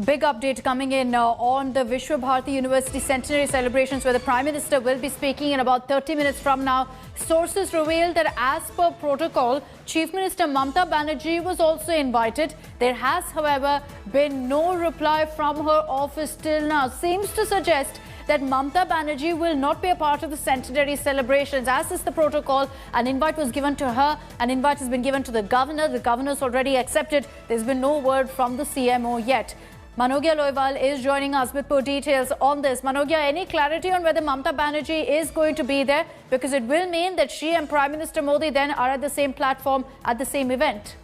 Big update coming in on the Vishwa Bharati University centenary celebrations, where the Prime Minister will be speaking in about 30 minutes from now. Sources reveal that as per protocol, Chief Minister Mamata Banerjee was also invited. There has, however, been no reply from her office till now. Seems to suggest that Mamata Banerjee will not be a part of the centenary celebrations. As is the protocol, an invite was given to her, an invite has been given to the governor. The governor's already accepted. There's been no word from the CMO yet. Manogya Loiwal is joining us with more details on this. Manogya, any clarity on whether Mamata Banerjee is going to be there? Because it will mean that she and Prime Minister Modi then are at the same platform at the same event.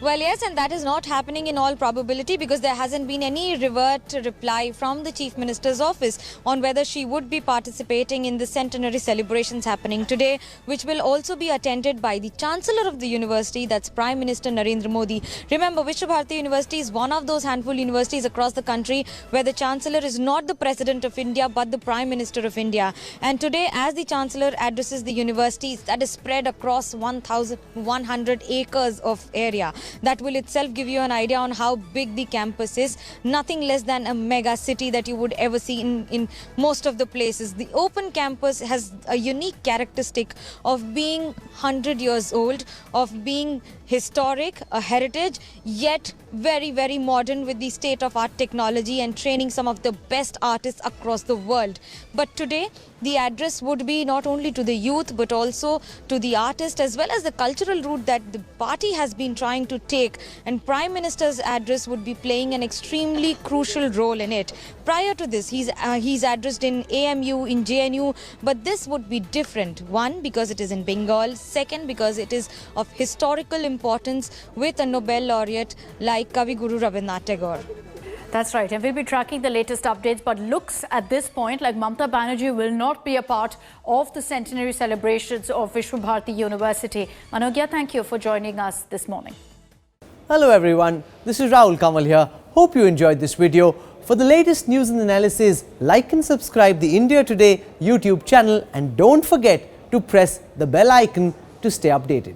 Well, yes, and that is not happening in all probability because there hasn't been any reply from the Chief Minister's office on whether she would be participating in the centenary celebrations happening today, which will also be attended by the Chancellor of the university, that's Prime Minister Narendra Modi. Remember, Vishwa Bharati University is one of those handful universities across the country where the Chancellor is not the President of India but the Prime Minister of India. And today, as the Chancellor addresses the universities that is spread across 1,100 acres of area, that will itself give you an idea on how big the campus is. Nothing less than a mega city that you would ever see in most of the places. The open campus has a unique characteristic of being 100 years old, of being historic, a heritage, yet very, very modern with the state-of-art technology and training some of the best artists across the world. But today, the address would be not only to the youth but also to the artists as well as the cultural route that the party has been trying to take, and Prime Minister's address would be playing an extremely crucial role in it. Prior to this, he's addressed in AMU, in JNU, but this would be different. One, because it is in Bengal. Second, because it is of historical importance with a Nobel laureate like Kavi Guru Rabindranath Tagore. That's right, and we'll be tracking the latest updates, but looks at this point like Mamata Banerjee will not be a part of the centenary celebrations of Vishwa Bharati University. Manogya, thank you for joining us this morning. Hello everyone, this is Rahul Kamal here. Hope you enjoyed this video. For the latest news and analysis, like and subscribe the India Today YouTube channel, and don't forget to press the bell icon to stay updated.